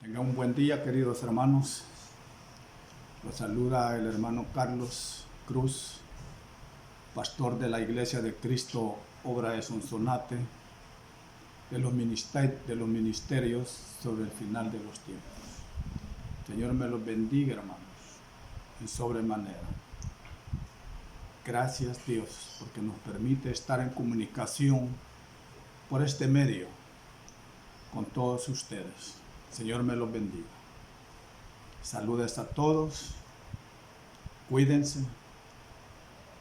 Tenga un buen día, queridos hermanos. Los saluda el hermano Carlos Cruz, pastor de la Iglesia de Cristo, obra de Sonsonate, de los ministerios sobre el final de los tiempos. Señor me los bendiga, hermanos, en sobremanera. Gracias, Dios, porque nos permite estar en comunicación por este medio con todos ustedes. Señor me los bendiga. Saludos a todos. Cuídense,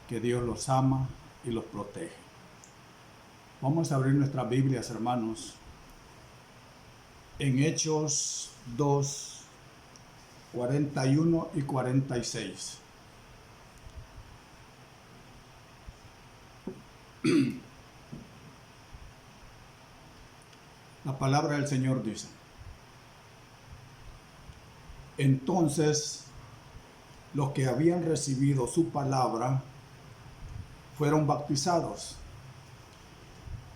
que Dios los ama y los protege. Vamos a abrir nuestras Biblias, hermanos, en Hechos 2, 41 y 46. La palabra del Señor dice: entonces los que habían recibido su palabra fueron bautizados,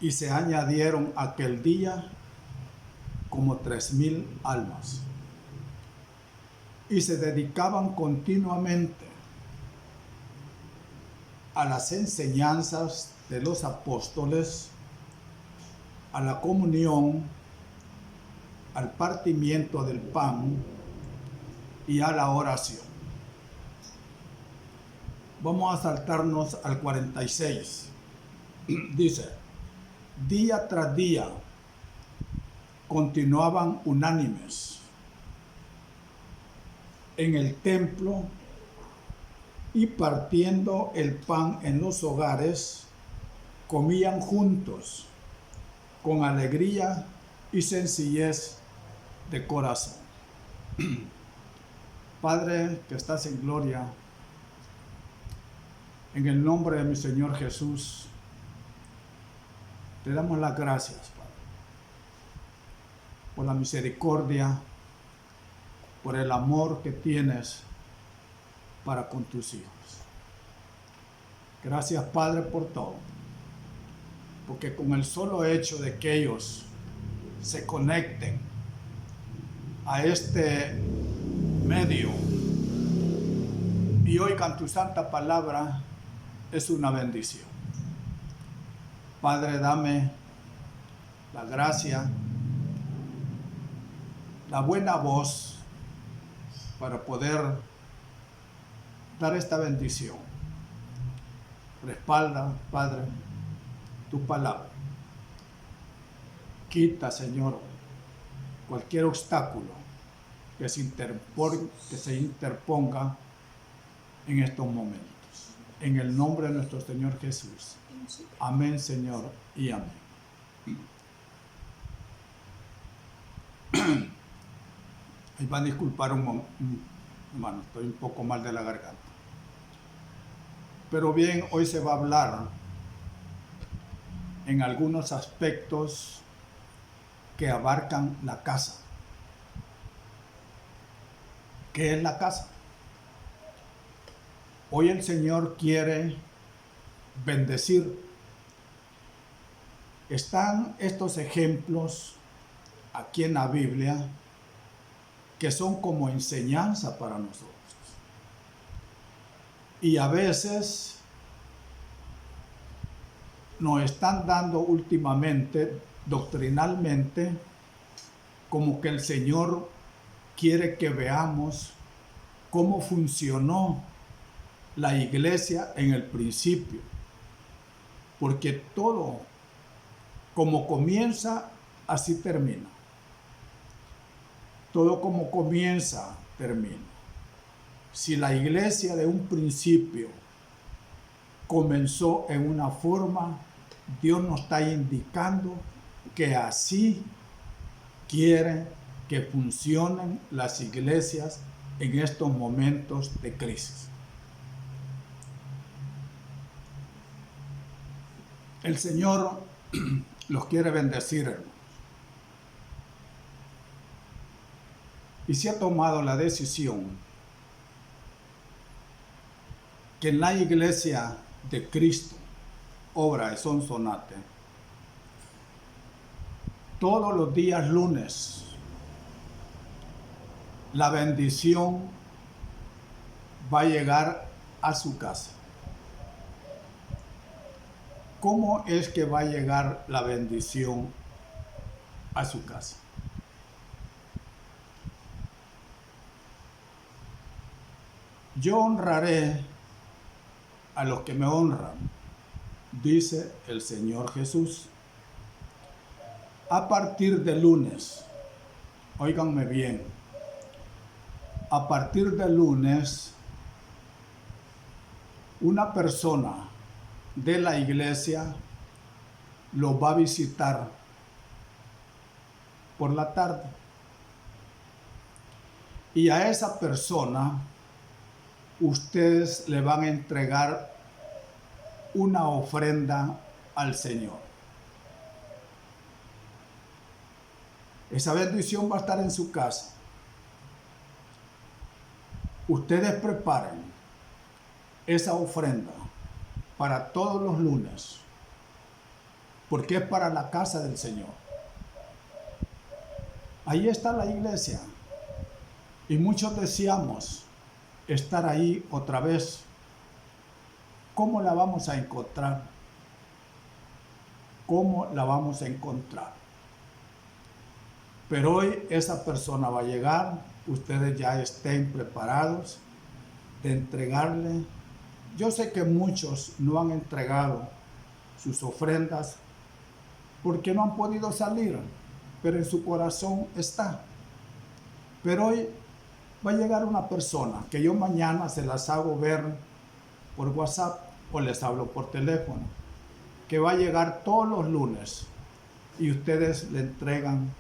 y se añadieron aquel día como 3,000 almas, y se dedicaban continuamente a las enseñanzas de los apóstoles, a la comunión, al partimiento del pan y a la oración. Vamos a saltarnos al 46. Dice: día tras día continuaban unánimes en el templo y partiendo el pan en los hogares, comían juntos con alegría y sencillez de corazón. Padre que estás en gloria, en el nombre de mi Señor Jesús, te damos las gracias, Padre, por la misericordia, por el amor que tienes para con tus hijos. Gracias, Padre, por todo, porque con el solo hecho de que ellos se conecten a este medio y oigan tu santa palabra, es una bendición. Padre, dame la gracia, la buena voz para poder dar esta bendición. Respalda, Padre, tu palabra. Quita, Señor, cualquier obstáculo que se interponga en estos momentos. En el nombre de nuestro Señor Jesús. Amén, Señor, y amén. Ahí van a disculpar hermano, estoy un poco mal de la garganta. Pero bien, hoy se va a hablar en algunos aspectos que abarcan la casa. ¿Qué es la casa? Hoy el Señor quiere bendecir. Están estos ejemplos aquí en la Biblia que son como enseñanza para nosotros. Y a veces nos están dando últimamente, doctrinalmente, como que el Señor quiere que veamos cómo funcionó la iglesia en el principio. Porque todo, como comienza, así termina. Todo como comienza, termina. Si la iglesia de un principio comenzó en una forma, Dios nos está indicando que así quiere que funcionen las iglesias en estos momentos de crisis. El Señor los quiere bendecir, hermanos. Y se ha tomado la decisión que en la iglesia de Cristo, obra de Sonsonate, todos los días lunes la bendición va a llegar a su casa. ¿Cómo es que va a llegar la bendición a su casa? Yo honraré a los que me honran, dice el Señor Jesús. A partir de lunes, óiganme bien, a partir de lunes, una persona de la iglesia lo va a visitar por la tarde. Y a esa persona ustedes le van a entregar una ofrenda al Señor. Esa bendición va a estar en su casa. Ustedes preparen esa ofrenda para todos los lunes, porque es para la casa del Señor. Ahí está la iglesia y muchos deseamos estar ahí otra vez. ¿Cómo la vamos a encontrar? ¿Cómo la vamos a encontrar? Pero hoy esa persona va a llegar, ustedes ya estén preparados de entregarle. Yo sé que muchos no han entregado sus ofrendas porque no han podido salir, pero en su corazón está. Pero hoy va a llegar una persona que yo mañana se las hago ver por WhatsApp o les hablo por teléfono, que va a llegar todos los lunes y ustedes le entregan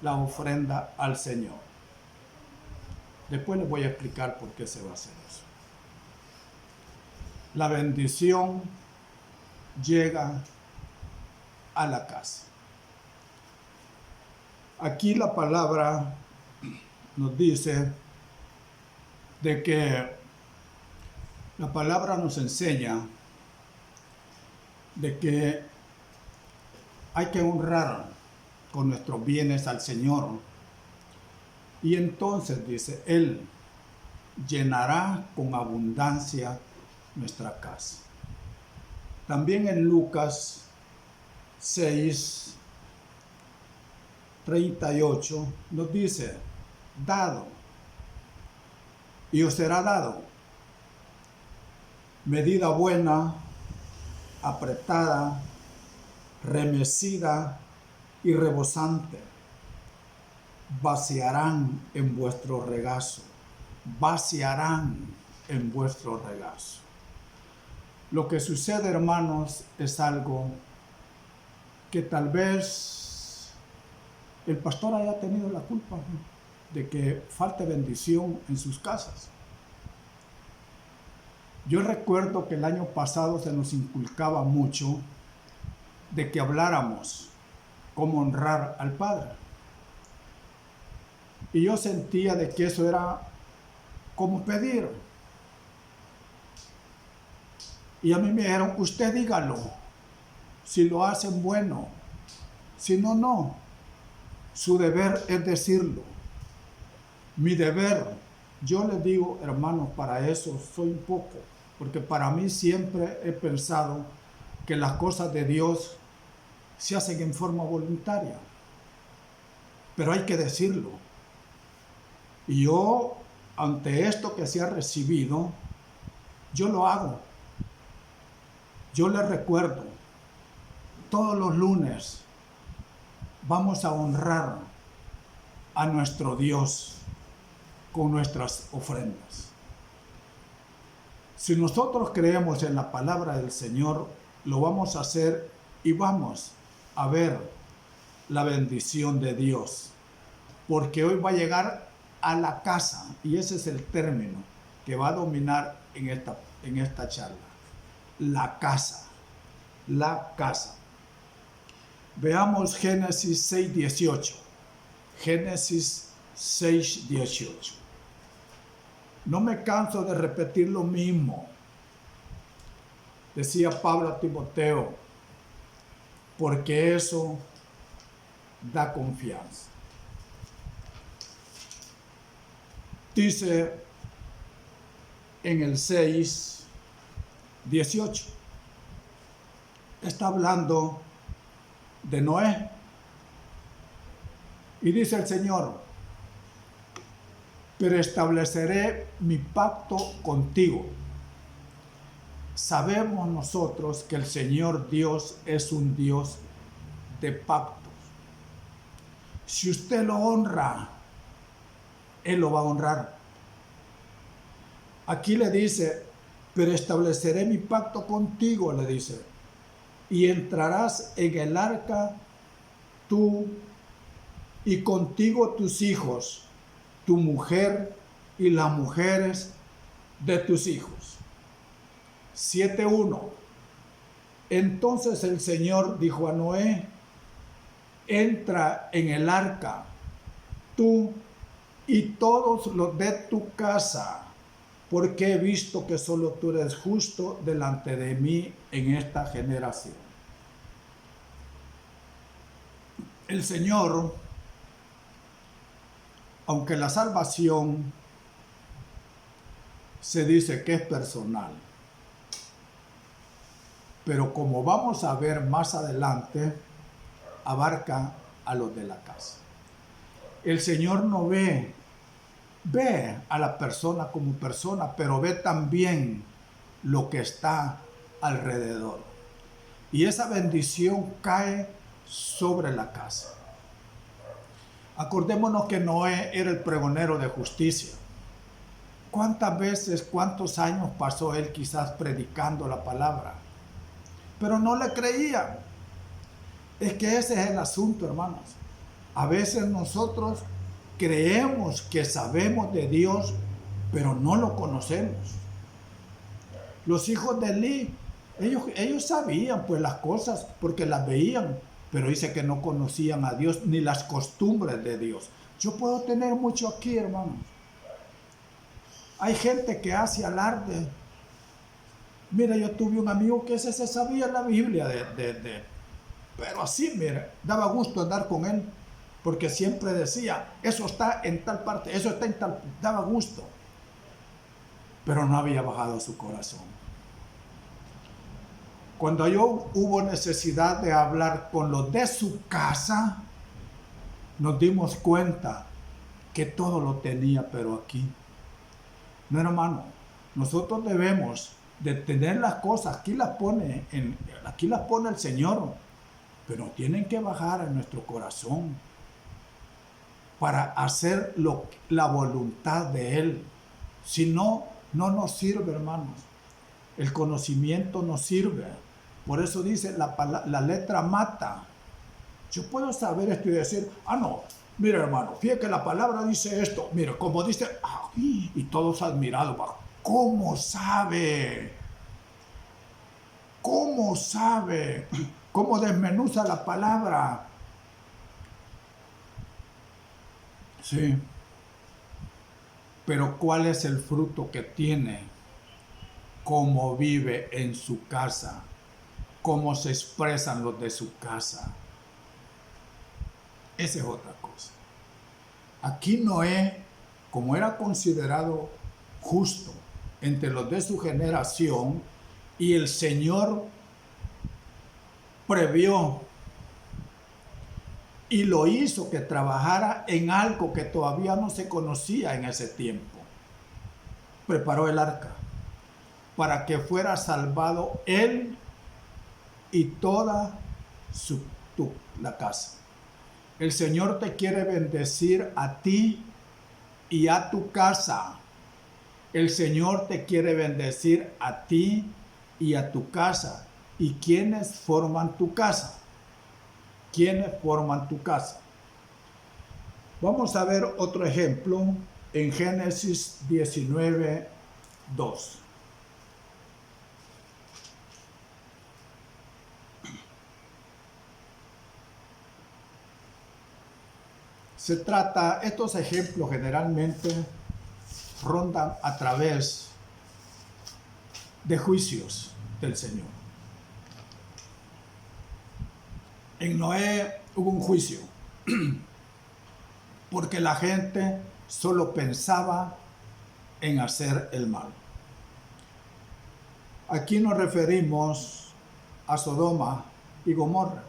la ofrenda al Señor. Después les voy a explicar por qué se va a hacer eso. La bendición llega a la casa. Aquí la palabra nos dice de que la palabra nos enseña de que hay que honrar con nuestros bienes al Señor. Y entonces dice, Él llenará con abundancia nuestra casa. También en Lucas 6:38 nos dice, dado y os será dado, medida buena, apretada, remecida y rebosante, vaciarán en vuestro regazo, vaciarán en vuestro regazo. Lo que sucede, hermanos, es algo que tal vez el pastor haya tenido la culpa de que falte bendición en sus casas. Yo recuerdo que el año pasado se nos inculcaba mucho de que habláramos cómo honrar al Padre. Y yo sentía de que eso era como pedir. Y a mí me dijeron, usted dígalo, si lo hacen bueno, si no, no. Su deber es decirlo. Mi deber, yo les digo, hermanos, para eso soy un poco, porque para mí siempre he pensado que las cosas de Dios se hacen en forma voluntaria, pero hay que decirlo. Y yo, ante esto que se ha recibido, yo lo hago. Yo les recuerdo, todos los lunes vamos a honrar a nuestro Dios con nuestras ofrendas. Si nosotros creemos en la palabra del Señor, lo vamos a hacer y vamos a ver la bendición de Dios, porque hoy va a llegar a la casa, y ese es el término que va a dominar en esta charla. La casa, la casa. Veamos Génesis 6:18. Génesis 6:18. No me canso de repetir lo mismo. Decía Pablo a Timoteo, porque eso da confianza. Dice en el 6:18, está hablando de Noé. Y dice el Señor: pero estableceré mi pacto contigo. Sabemos nosotros que el Señor Dios es un Dios de pactos. Si usted lo honra, Él lo va a honrar. Aquí le dice: pero estableceré mi pacto contigo, le dice, y entrarás en el arca tú y contigo tus hijos, tu mujer y las mujeres de tus hijos. 7:1. Entonces el Señor dijo a Noé: entra en el arca, tú y todos los de tu casa, porque he visto que solo tú eres justo delante de mí en esta generación. El Señor, aunque la salvación se dice que es personal, pero como vamos a ver más adelante, abarca a los de la casa. El Señor no ve a la persona como persona, pero ve también lo que está alrededor. Y esa bendición cae sobre la casa. Acordémonos que Noé era el pregonero de justicia. ¿Cuántas veces, cuántos años pasó él quizás predicando la palabra? Pero no le creían. Es que ese es el asunto, hermanos. A veces nosotros creemos que sabemos de Dios, pero no lo conocemos. Los hijos de Elí, ellos sabían pues las cosas porque las veían, pero dice que no conocían a Dios ni las costumbres de Dios. Yo puedo tener mucho aquí, hermanos. Hay gente que hace alarde. Mira, yo tuve un amigo que ese se sabía la Biblia pero así, mira, daba gusto andar con él, porque siempre decía: eso está en tal parte, eso está en tal, daba gusto, pero no había bajado su corazón. Cuando hubo necesidad de hablar con los de su casa, nos dimos cuenta que todo lo tenía, pero aquí. No, hermano, nosotros debemos de tener las cosas, aquí las pone el Señor, pero tienen que bajar a nuestro corazón para hacer la voluntad de Él. Si no, no nos sirve, hermanos. El conocimiento no sirve. Por eso dice, la letra mata. Yo puedo saber esto y decir: no, mira, hermano, fíjate que la palabra dice esto. Mira, como dice, y todos admirados. ¿Cómo sabe? ¿Cómo sabe? ¿Cómo desmenuza la palabra? Sí. Pero ¿cuál es el fruto que tiene? ¿Cómo vive en su casa? ¿Cómo se expresan los de su casa? Esa es otra cosa. Aquí Noé, como era considerado justo entre los de su generación, y el Señor previó y lo hizo que trabajara en algo que todavía no se conocía en ese tiempo. Preparó el arca para que fuera salvado él y toda la casa. El Señor te quiere bendecir a ti y a tu casa. El Señor te quiere bendecir a ti y a tu casa. ¿Y quiénes forman tu casa? ¿Quiénes forman tu casa? Vamos a ver otro ejemplo en Génesis 19:2. Se trata, estos ejemplos generalmente rondan a través de juicios del Señor. En Noé hubo un juicio porque la gente solo pensaba en hacer el mal. Aquí nos referimos a Sodoma y Gomorra.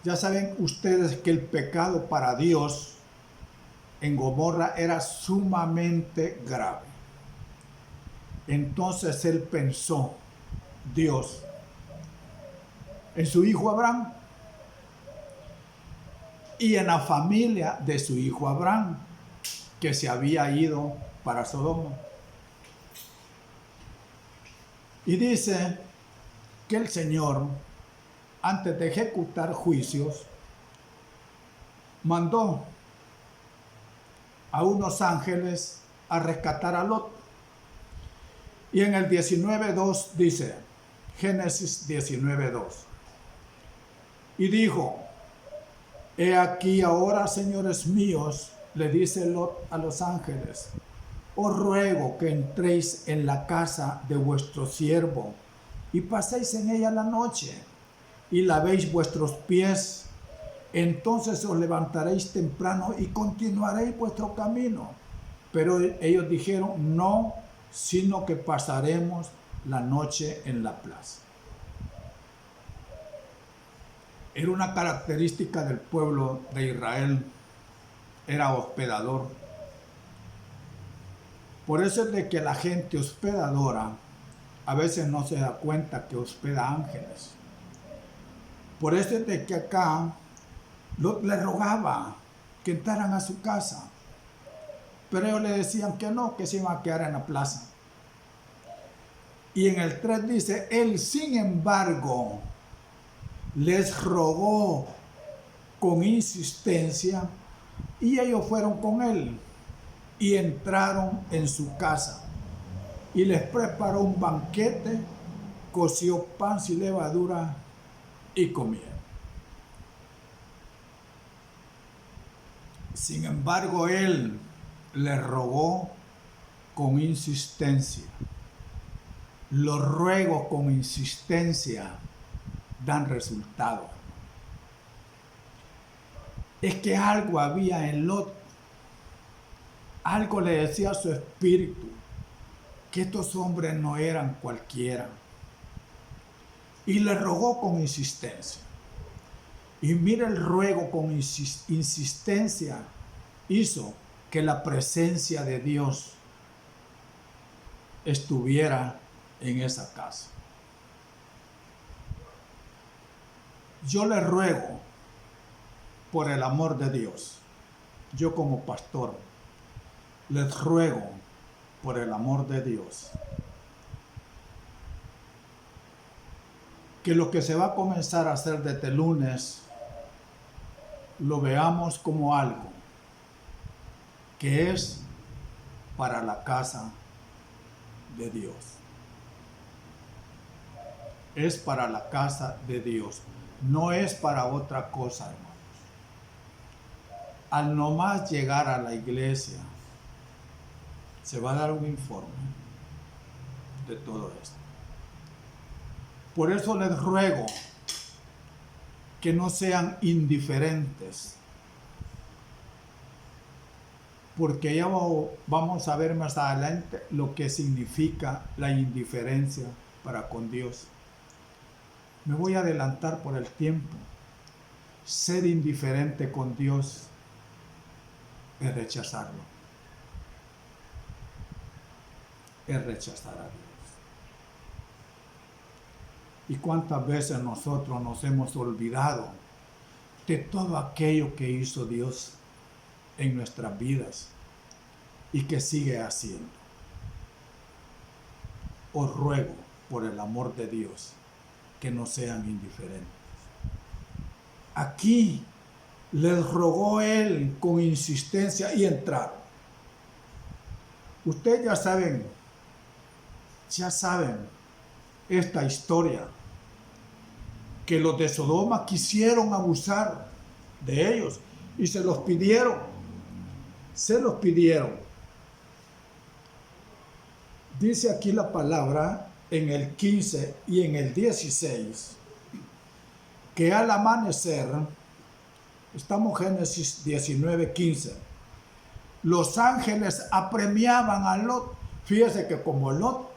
Ya saben ustedes que el pecado para Dios en Gomorra era sumamente grave. Entonces él pensó, Dios, en su hijo Abraham y en la familia de su hijo Abraham, que se había ido para Sodoma. Y dice que el Señor, antes de ejecutar juicios, mandó a unos ángeles a rescatar a Lot. Y en el 19:2 dice, Génesis 19:2, y dijo, he aquí ahora, señores míos, le dice Lot a los ángeles, os ruego que entréis en la casa de vuestro siervo y paséis en ella la noche y lavéis vuestros pies. Entonces os levantaréis temprano y continuaréis vuestro camino. Pero ellos dijeron, no, sino que pasaremos la noche en la plaza. Era una característica del pueblo de Israel, era hospedador. Por eso es de que la gente hospedadora a veces no se da cuenta que hospeda ángeles. Por eso es de que acá Lot le rogaba que entraran a su casa, pero ellos le decían que no, que se iban a quedar en la plaza. Y en el 3 dice, él sin embargo les rogó con insistencia y ellos fueron con él y entraron en su casa y les preparó un banquete, coció pan sin levadura y comieron. Sin embargo, él le rogó con insistencia. Los ruegos con insistencia dan resultado. Es que algo había en Lot. Algo le decía a su espíritu que estos hombres no eran cualquiera. Y le rogó con insistencia. Y mira, el ruego con insistencia hizo que la presencia de Dios estuviera en esa casa. Yo le ruego por el amor de Dios, yo como pastor, les ruego por el amor de Dios, que lo que se va a comenzar a hacer desde lunes lo veamos como algo que es para la casa de Dios. Es para la casa de Dios, no es para otra cosa, hermanos. Al nomás llegar a la iglesia, se va a dar un informe de todo esto. Por eso les ruego que no sean indiferentes, porque ya vamos a ver más adelante lo que significa la indiferencia para con Dios. Me voy a adelantar por el tiempo. Ser indiferente con Dios es rechazarlo. Es rechazar a Dios. Y cuántas veces nosotros nos hemos olvidado de todo aquello que hizo Dios en nuestras vidas y que sigue haciendo. Os ruego por el amor de Dios que no sean indiferentes. Aquí les rogó él con insistencia y entraron. Ustedes ya saben esta historia, que los de Sodoma quisieron abusar de ellos y se los pidieron. Dice aquí la palabra en el 15 y en el 16 que al amanecer, estamos en Génesis 19:15, los ángeles apremiaban a Lot. Fíjese que como Lot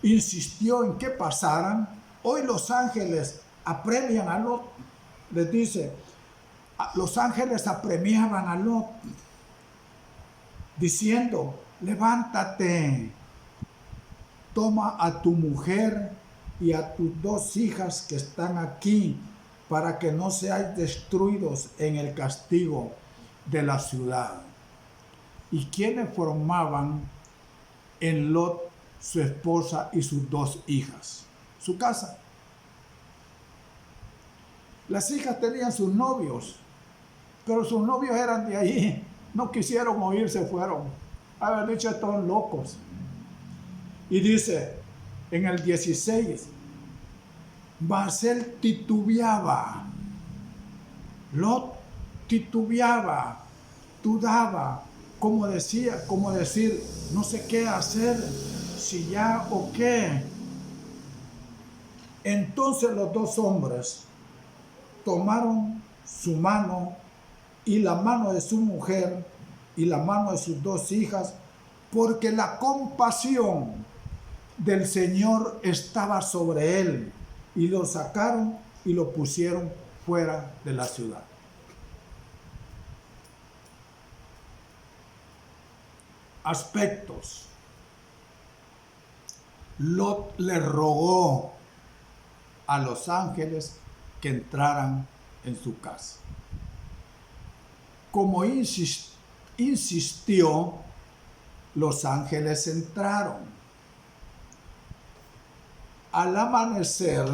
insistió en que pasaran, hoy los ángeles apremian a Lot. Les dice, los ángeles apremiaban a Lot, diciendo, levántate, toma a tu mujer y a tus 2 hijas que están aquí, para que no seáis destruidos en el castigo de la ciudad. ¿Y quiénes formaban en Lot su esposa y sus 2 hijas? Su casa. Las hijas tenían sus novios, pero sus novios eran de ahí. No quisieron oír, se fueron. Haber dicho, estos locos. Y dice en el 16, mas él titubeaba. Lot titubeaba, dudaba, como decir, no sé qué hacer, si ya o qué. Entonces los 2 hombres tomaron su mano y la mano de su mujer y la mano de sus 2 hijas, porque la compasión del Señor estaba sobre él, y lo sacaron y lo pusieron fuera de la ciudad. Aspectos. Lot le rogó a los ángeles que entraran en su casa. Como insistió, los ángeles entraron. Al amanecer,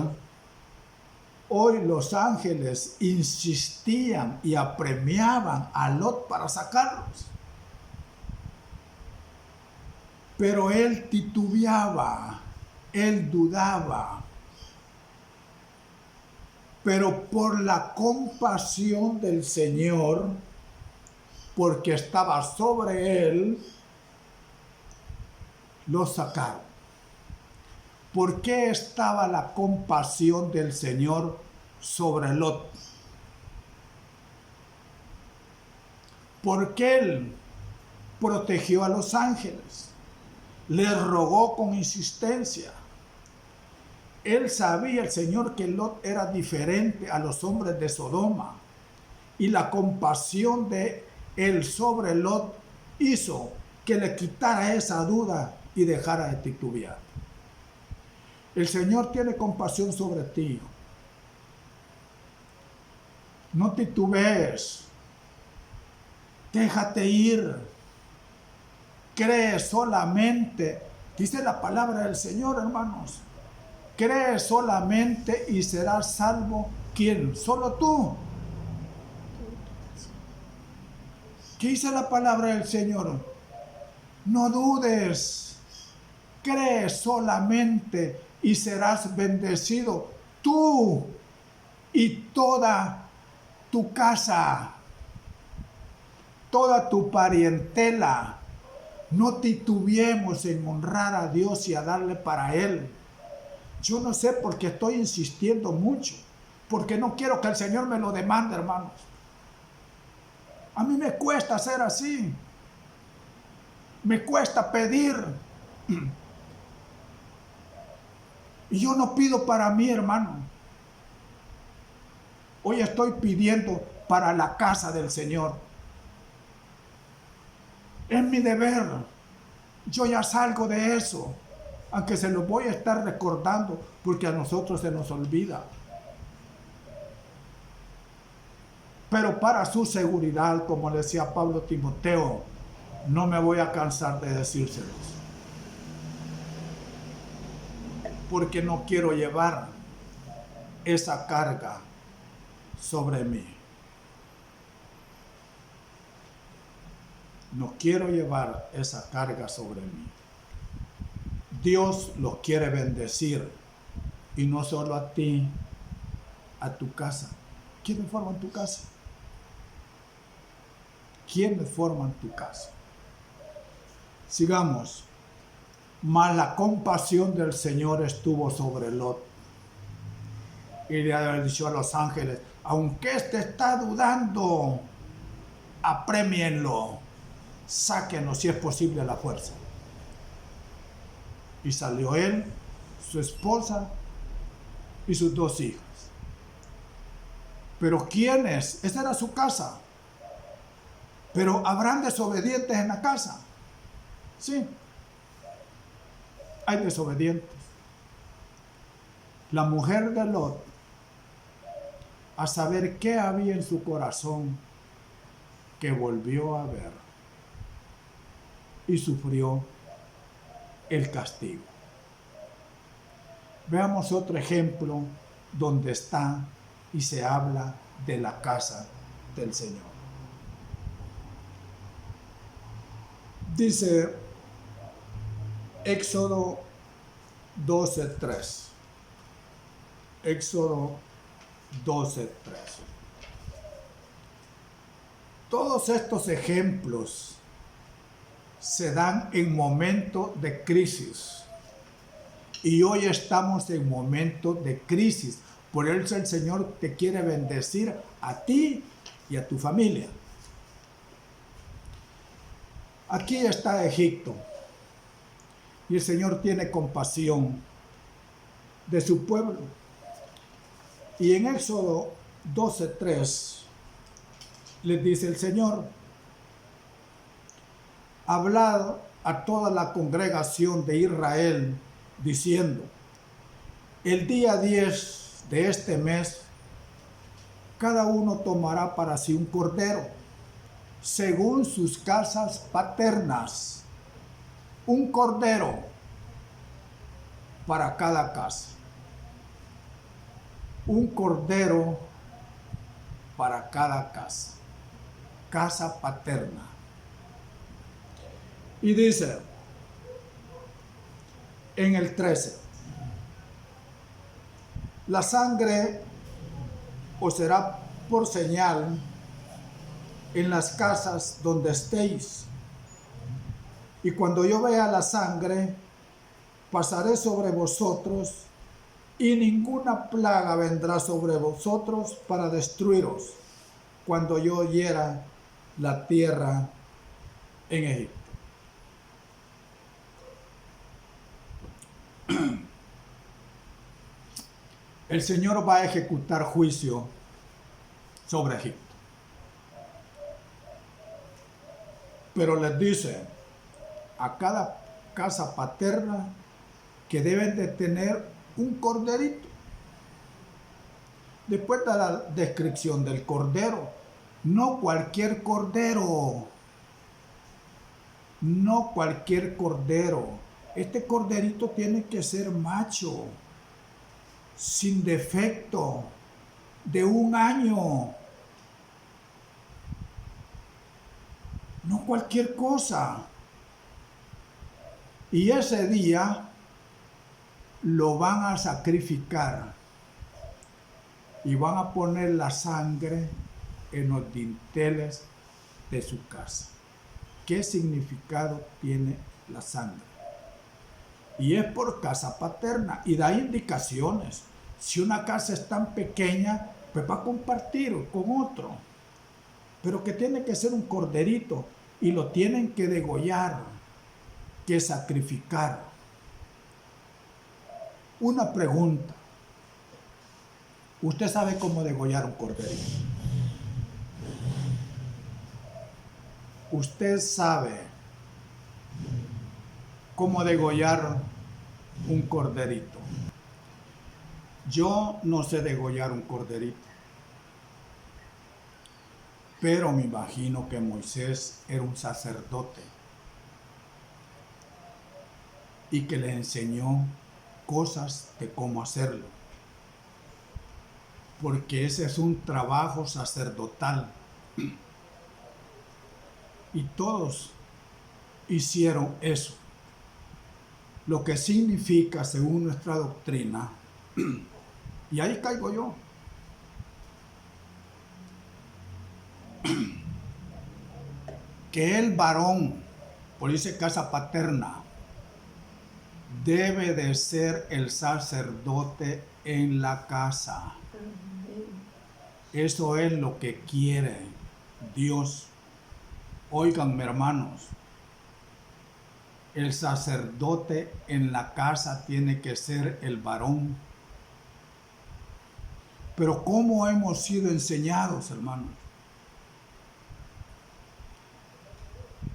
hoy los ángeles insistían y apremiaban a Lot para sacarlos. Pero él titubeaba, él dudaba. Pero por la compasión del Señor, porque estaba sobre él, lo sacaron. ¿Por qué estaba la compasión del Señor sobre Lot? Porque él protegió a los ángeles, les rogó con insistencia. Él sabía, el Señor, que Lot era diferente a los hombres de Sodoma, y la compasión de él sobre Lot hizo que le quitara esa duda y dejara de titubear. El Señor tiene compasión sobre ti, hijo. No titubees. Déjate ir. Cree solamente. Dice la palabra del Señor, hermanos. Cree solamente y serás salvo. ¿Quién? Solo tú. ¿Qué dice la palabra del Señor? No dudes. Cree solamente y serás bendecido, tú y toda tu casa, toda tu parentela. No titubeemos en honrar a Dios y a darle para Él. Yo no sé por qué estoy insistiendo mucho, porque no quiero que el Señor me lo demande, hermanos. A mí me cuesta ser así. Me cuesta pedir. Y yo no pido para mí, hermano. Hoy estoy pidiendo para la casa del Señor. Es mi deber. Yo ya salgo de eso, aunque se lo voy a estar recordando, porque a nosotros se nos olvida. Pero para su seguridad, como decía Pablo a Timoteo, no me voy a cansar de decírselos, porque no quiero llevar esa carga sobre mí. No quiero llevar esa carga sobre mí. Dios los quiere bendecir, y no solo a ti, a tu casa. ¿Quiénes forman tu casa? ¿Quiénes forman tu casa? Sigamos. Mas la compasión del Señor estuvo sobre Lot. Y le había dicho a los ángeles, aunque éste está dudando, aprémienlo. sáquenos si es posible a la fuerza. Y salió él, su esposa y sus 2 hijas. Pero ¿quiénes? Esa era su casa. Pero ¿habrán desobedientes en la casa? Sí, hay desobedientes. La mujer de Lot, a saber qué había en su corazón, que volvió a ver y sufrió el castigo. Veamos otro ejemplo donde está y se habla de la casa del Señor. Dice Éxodo 12:3. Éxodo 12:3. Todos estos ejemplos se dan en momentos de crisis. Y hoy estamos en momentos de crisis. Por eso el Señor te quiere bendecir a ti y a tu familia. Aquí está Egipto. Y el Señor tiene compasión de su pueblo. Y en Éxodo 12:3 les dice el Señor: hablad a toda la congregación de Israel, diciendo: el día 10 de este mes, cada uno tomará para sí un cordero, según sus casas paternas, un cordero para cada casa. Un cordero para cada casa. Casa paterna. Y dice en el 13: la sangre os será por señal en las casas donde estéis. Y cuando yo vea la sangre, pasaré sobre vosotros, y ninguna plaga vendrá sobre vosotros para destruiros, cuando yo hiera la tierra en Egipto. El Señor va a ejecutar juicio sobre Egipto. Pero les dice a cada casa paterna que deben de tener un corderito. Después de la descripción del cordero, no cualquier cordero, no cualquier cordero. Este corderito tiene que ser macho, sin defecto, de 1 año. No cualquier cosa. Y ese día lo van a sacrificar y van a poner la sangre en los dinteles de su casa. ¿Qué significado tiene la sangre? Y es por casa paterna y da indicaciones. Si una casa es tan pequeña, pues va a compartir con otro. Pero que tiene que ser un corderito y lo tienen que degollar, que sacrificar. Una pregunta. ¿Usted sabe cómo degollar un corderito? ¿Usted sabe cómo degollar un corderito? Yo no sé degollar un corderito, pero me imagino que Moisés era un sacerdote y que le enseñó cosas de cómo hacerlo, porque ese es un trabajo sacerdotal y todos hicieron eso, lo que significa, según nuestra doctrina, y ahí caigo yo, que el varón, por dice casa paterna, debe de ser el sacerdote en la casa. Eso es lo que quiere Dios. Oigan, hermanos, el sacerdote en la casa tiene que ser el varón. Pero ¿cómo hemos sido enseñados, hermanos?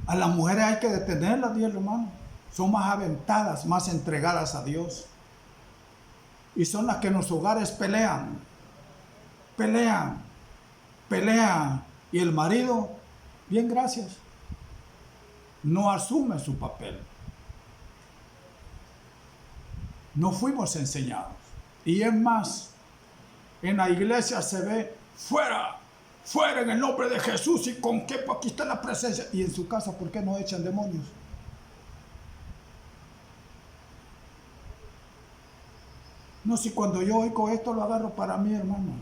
A las mujeres hay que detenerlas, Dios, hermano. Son más aventadas, más entregadas a Dios. Y son las que en los hogares pelean. Y el marido, bien, gracias, no asume su papel. No fuimos enseñados. Y es más, en la iglesia se ve fuera en el nombre de Jesús, y con qué, aquí está la presencia. Y en su casa, ¿por qué no echan demonios? No, si cuando yo oigo esto lo agarro para mí, hermanos.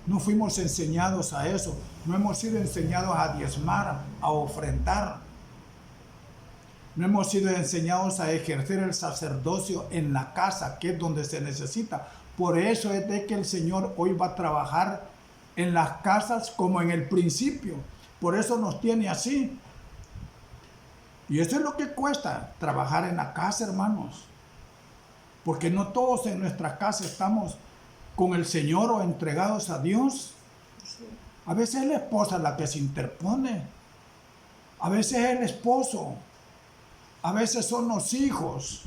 No fuimos enseñados a eso. No hemos sido enseñados a diezmar, a ofrendar. No hemos sido enseñados a ejercer el sacerdocio en la casa, que es donde se necesita. Por eso es de que el Señor hoy va a trabajar en las casas como en el principio. Por eso nos tiene así. Y eso es lo que cuesta, trabajar en la casa, hermanos. Porque no todos en nuestra casa estamos con el Señor o entregados a Dios. A veces es la esposa la que se interpone. A veces es el esposo. A veces son los hijos.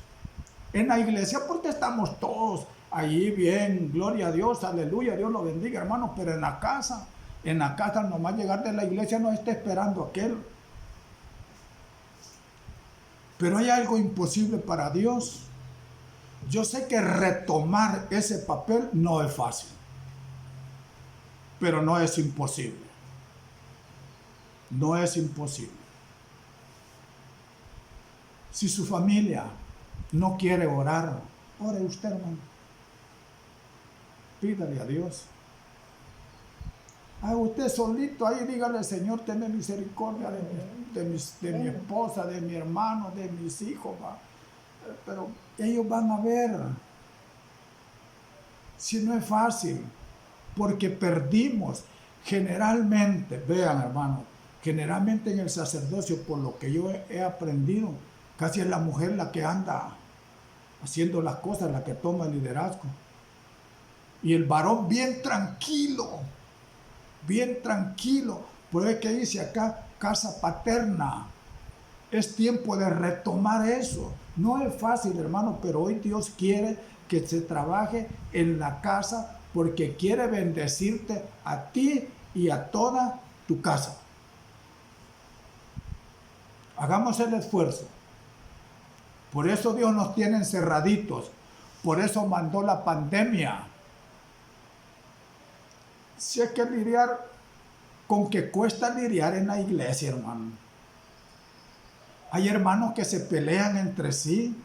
En la iglesia, porque estamos todos allí bien, gloria a Dios, aleluya, Dios lo bendiga, hermanos. Pero en la casa nomás llegar de la iglesia no está esperando aquel. Pero hay algo imposible para Dios. Yo sé que retomar ese papel no es fácil, pero no es imposible. No es imposible. Si su familia no quiere orar, ore usted, hermano. Pídale a Dios. Usted solito ahí, dígale: Señor, ten misericordia de mi esposa, de mi hermano, de mis hijos, va. Pero ellos van a ver si no es fácil, porque perdimos generalmente, vean, hermanos, generalmente en el sacerdocio, por lo que yo he aprendido, casi es la mujer la que anda haciendo las cosas, la que toma el liderazgo, y el varón bien tranquilo. Por eso que dice acá, casa paterna. Es tiempo de retomar eso. No es fácil, hermano, pero hoy Dios quiere que se trabaje en la casa, porque quiere bendecirte a ti y a toda tu casa. Hagamos el esfuerzo. Por eso Dios nos tiene encerraditos. Por eso mandó la pandemia. Si hay que lidiar con que cuesta lidiar en la iglesia, hermano. Hay hermanos que se pelean entre sí.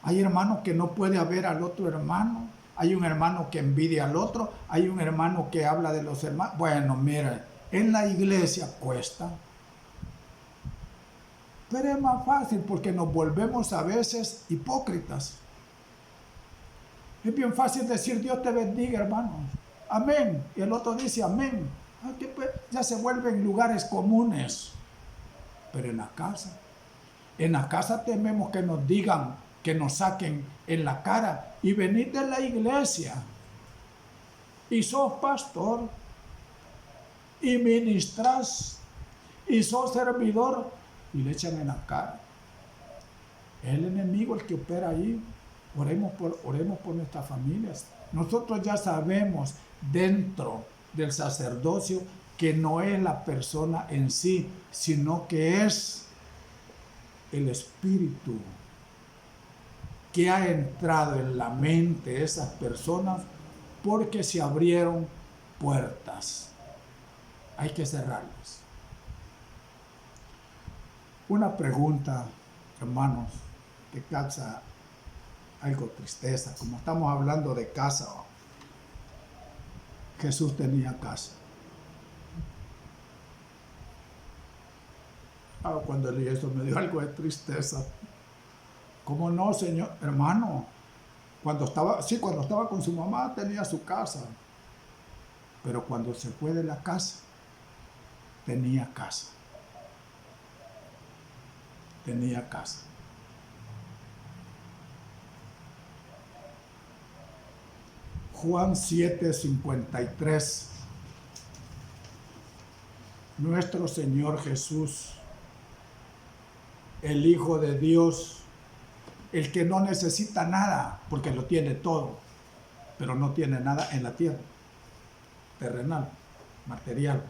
Hay hermanos que no puede haber al otro hermano. Hay un hermano que envidia al otro. Hay un hermano que habla de los hermanos. Bueno, miren, en la iglesia cuesta. Pero es más fácil porque nos volvemos a veces hipócritas. Es bien fácil decir: Dios te bendiga, hermanos. Amén. Y el otro dice amén. Ya se vuelven lugares comunes. Pero en la casa tememos que nos digan, que nos saquen en la cara: y venid de la iglesia, y sos pastor, y ministras, y sos servidor, y le echan en la cara. Es el enemigo el que opera ahí. Oremos por nuestras familias. Nosotros ya sabemos dentro del sacerdocio que no es la persona en sí, sino que es el espíritu que ha entrado en la mente de esas personas, porque se abrieron puertas. Hay que cerrarlas. Una pregunta, hermanos, que causa algo tristeza. Como estamos hablando de casa, Jesús tenía casa. Cuando leí eso me dio algo de tristeza. ¿Cómo no, Señor? Hermano, cuando estaba con su mamá tenía su casa. Pero cuando se fue de la casa, tenía casa. Tenía casa. Juan 7:53. Nuestro Señor Jesús, el Hijo de Dios, el que no necesita nada, porque lo tiene todo, pero no tiene nada en la tierra, terrenal, material.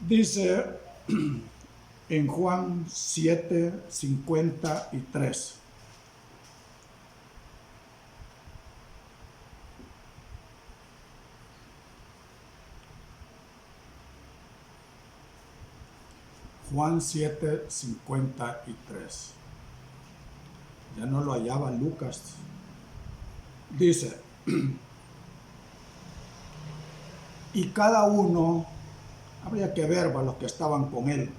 Dice en Juan 7:53. Juan 7:53. Ya no lo hallaba Lucas. Dice, y cada uno, habría que ver a los que estaban con él.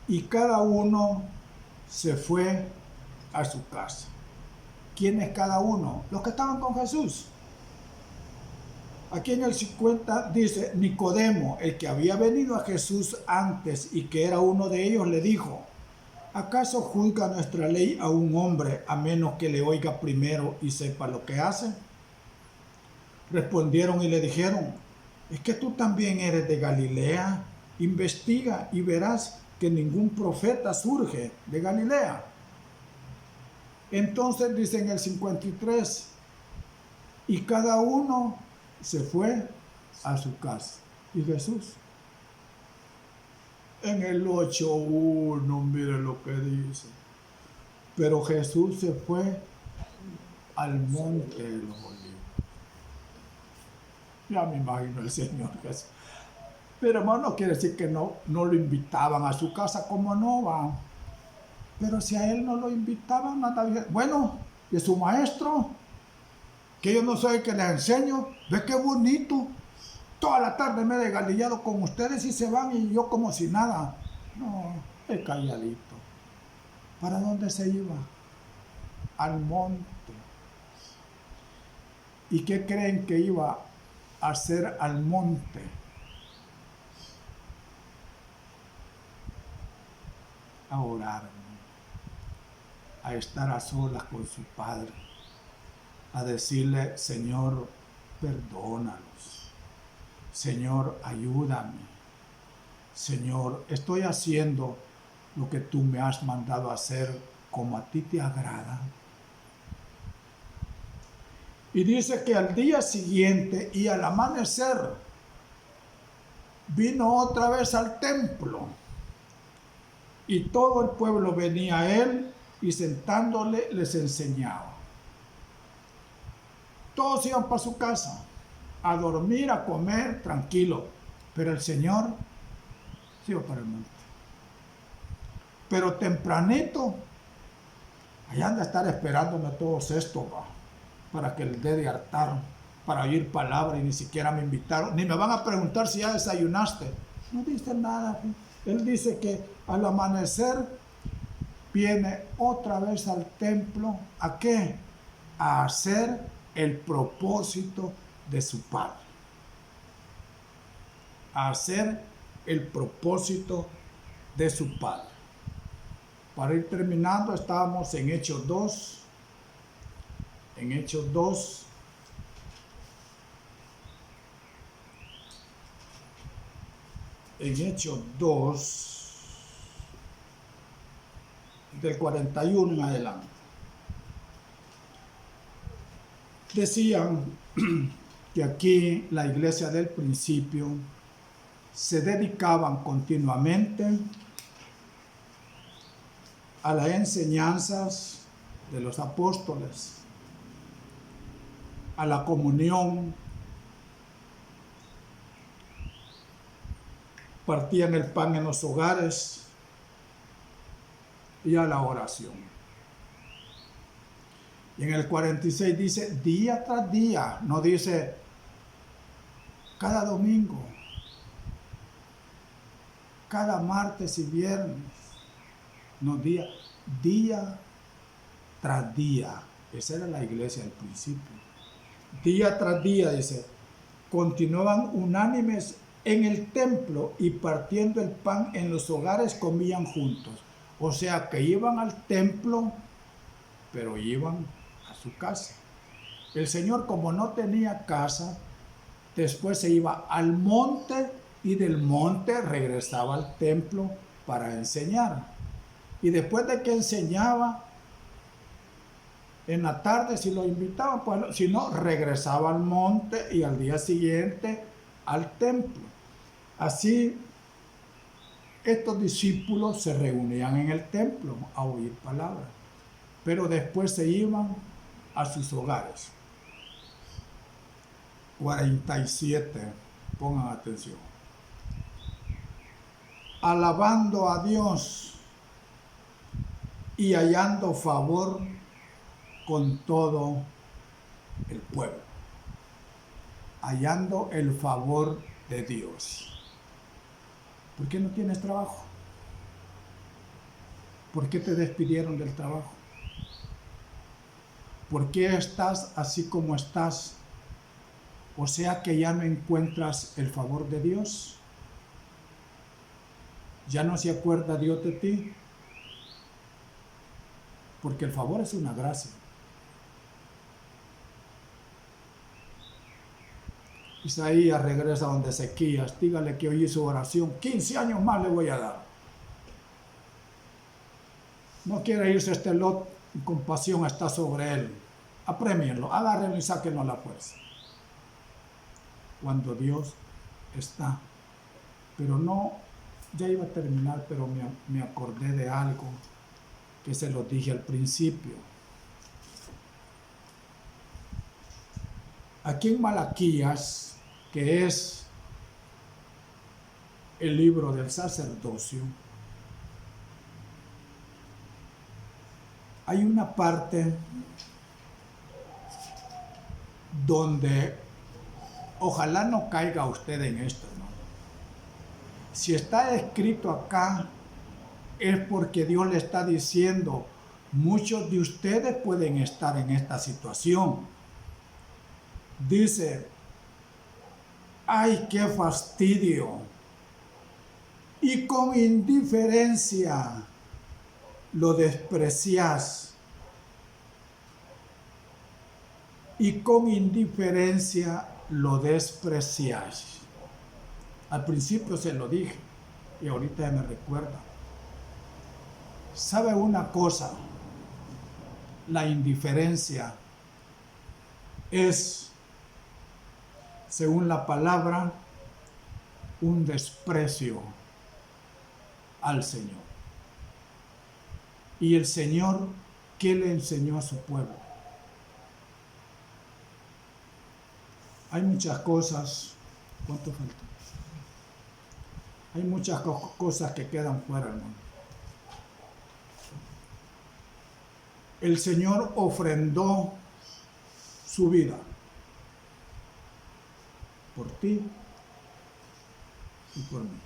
Y cada uno se fue a su casa. ¿Quién es cada uno? Los que estaban con Jesús. Aquí en el 50 dice, Nicodemo, el que había venido a Jesús antes y que era uno de ellos, le dijo, ¿acaso juzga nuestra ley a un hombre a menos que le oiga primero y sepa lo que hace? Respondieron y le dijeron, ¿es que tú también eres de Galilea? Investiga y verás que ningún profeta surge de Galilea. Entonces dice en el 53, y cada uno se fue a su casa. Y Jesús, en el 8:1, mire lo que dice. Pero Jesús se fue al monte de los olivos. Ya me imagino el Señor Jesús. Pero hermano, no quiere decir que no lo invitaban a su casa, como no van. Pero si a él no lo invitaban, nada bien. Bueno, y su maestro, que yo no soy el que les enseño, ve qué bonito. Toda la tarde me he desgalillado con ustedes y se van y yo como si nada. No, el calladito. ¿Para dónde se iba? Al monte. ¿Y qué creen que iba a hacer al monte? A orar, a estar a solas con su Padre, a decirle, Señor, perdónanos, Señor, ayúdame, Señor, estoy haciendo lo que tú me has mandado a hacer como a ti te agrada. Y dice que al día siguiente y al amanecer vino otra vez al templo. Y todo el pueblo venía a él y sentándole les enseñaba. Todos iban para su casa, a dormir, a comer, tranquilo. Pero el Señor se iba para el monte. Pero tempranito, allá han de estar esperándome todos estos, para que les dé de hartar, para oír palabra y ni siquiera me invitaron. Ni me van a preguntar si ya desayunaste. No dice nada. Él dice que al amanecer viene otra vez al templo. ¿A qué? A hacer el propósito de su Padre. A hacer el propósito de su Padre. Para ir terminando, estábamos en Hechos 2. En Hechos 2. En Hechos 2, del 41 en adelante. Decían que aquí la iglesia del principio se dedicaban continuamente a las enseñanzas de los apóstoles, a la comunión, partían el pan en los hogares y a la oración. Y en el 46 dice día tras día, no dice cada domingo, cada martes y viernes, no, día tras día. Esa era la iglesia al principio. Día tras día, dice, continuaban unánimes en el templo y partiendo el pan en los hogares comían juntos. O sea que iban al templo, pero iban a su casa. El Señor, como no tenía casa, después se iba al monte y del monte regresaba al templo para enseñar. Y después de que enseñaba, en la tarde si lo invitaban, pues, si no, regresaba al monte y al día siguiente al templo. Así, estos discípulos se reunían en el templo a oír palabras, pero después se iban a sus hogares. 47, pongan atención. Alabando a Dios y hallando favor con todo el pueblo. Hallando el favor de Dios. ¿Por qué no tienes trabajo? ¿Por qué te despidieron del trabajo? ¿Por qué estás así como estás? O sea que ya no encuentras el favor de Dios. ¿Ya no se acuerda Dios de ti? Porque el favor es una gracia. Isaías regresa donde Ezequías, dígale que hoy hizo oración, 15 años más le voy a dar. No quiere irse este Lot, compasión está sobre él. Aprémienlo, agárrenlo y sáquenlo a la fuerza. Cuando Dios está. Pero no, ya iba a terminar, pero me acordé de algo que se lo dije al principio. Aquí en Malaquías, que es el libro del sacerdocio, hay una parte donde ojalá no caiga usted en esto, hermano. Si está escrito acá, es porque Dios le está diciendo, muchos de ustedes pueden estar en esta situación. Dice, ¡ay, qué fastidio! Y con indiferencia lo desprecias. Y con indiferencia lo desprecias. Al principio se lo dije y ahorita ya me recuerda. ¿Sabe una cosa? La indiferencia es, según la palabra, un desprecio al Señor. Y el Señor, ¿qué le enseñó a su pueblo? Hay muchas cosas. ¿Cuánto falta? Hay muchas cosas que quedan fuera, hermano. El Señor ofrendó su vida por ti y por mí.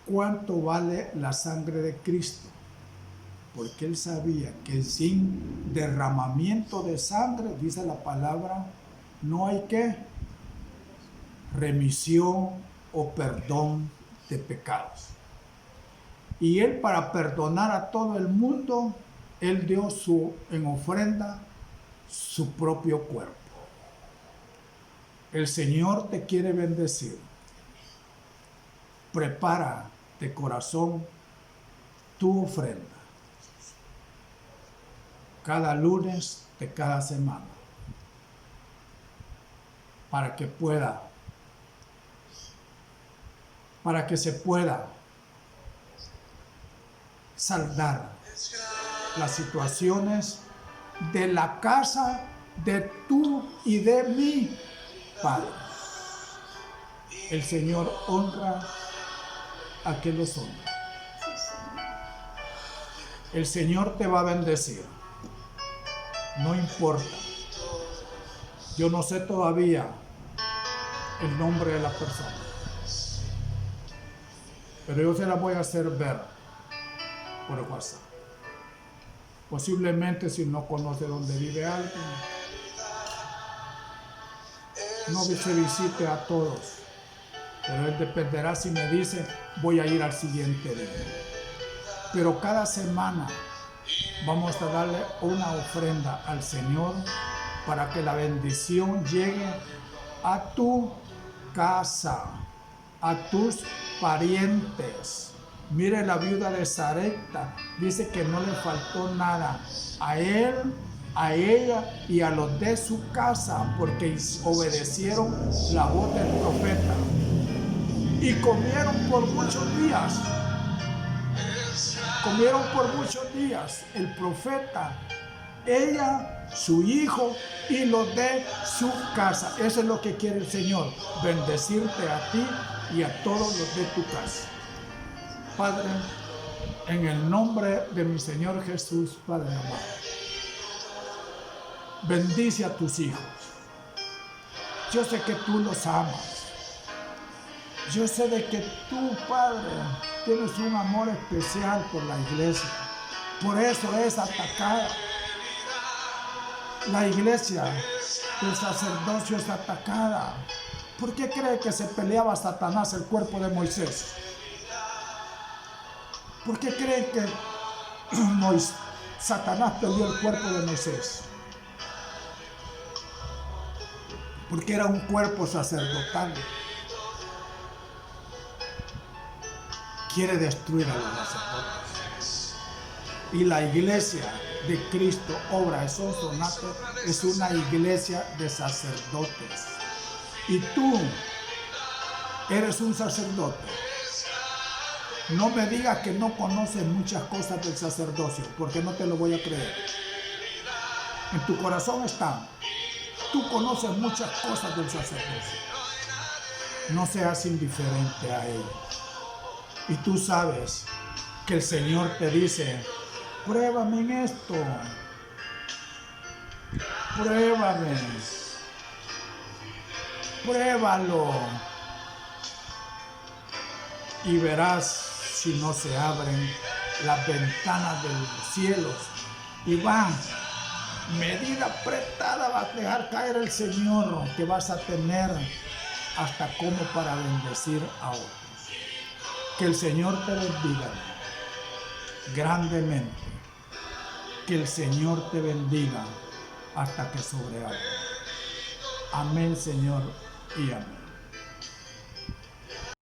¿Cuánto vale la sangre de Cristo? Porque Él sabía que sin derramamiento de sangre, dice la palabra, no hay ¿qué? Remisión o perdón de pecados. Y Él, para perdonar a todo el mundo, Él dio en ofrenda su propio cuerpo. El Señor te quiere bendecir. Prepara de corazón tu ofrenda. Cada lunes de cada semana. Para que se pueda saldar las situaciones de la casa de tú y de mi Padre. El Señor honra a que los honra. El Señor te va a bendecir. No importa. Yo no sé todavía el nombre de la persona, pero yo se la voy a hacer ver. por WhatsApp. Posiblemente si no conoce dónde vive alguien, no se visite a todos, pero él dependerá si me dice, voy a ir al siguiente día. Pero cada semana vamos a darle una ofrenda al Señor para que la bendición llegue a tu casa, a tus parientes. Mire, la viuda de Sarepta dice que no le faltó nada a él, a ella y a los de su casa, porque obedecieron la voz del profeta y comieron por muchos días. Comieron por muchos días el profeta, ella, su hijo y los de su casa. Eso es lo que quiere el Señor, bendecirte a ti y a todos los de tu casa. Padre, en el nombre de mi Señor Jesús, Padre amado, bendice a tus hijos. Yo sé que tú los amas. Yo sé de que tú, Padre, tienes un amor especial por la iglesia. Por eso es atacada. La iglesia del sacerdocio es atacada. ¿Por qué cree que se peleaba Satanás el cuerpo de Moisés? ¿Por qué creen que Satanás peleó el cuerpo de Moisés? Porque era un cuerpo sacerdotal. Quiere destruir a los sacerdotes. Y la iglesia de Cristo, obra de Sonsonate, es una iglesia de sacerdotes. Y tú eres un sacerdote. No me digas que no conoces muchas cosas del sacerdocio, porque no te lo voy a creer. En tu corazón está. Tú conoces muchas cosas del sacerdocio. No seas indiferente a ello. Y tú sabes que el Señor te dice, pruébame en esto. Pruébame. Pruébalo. Y verás si no se abren las ventanas de los cielos. Y van, medida apretada va a dejar caer el Señor, que vas a tener hasta como para bendecir a otros. Que el Señor te bendiga grandemente. Que el Señor te bendiga hasta que sobreabunde. Amén, Señor, y amén.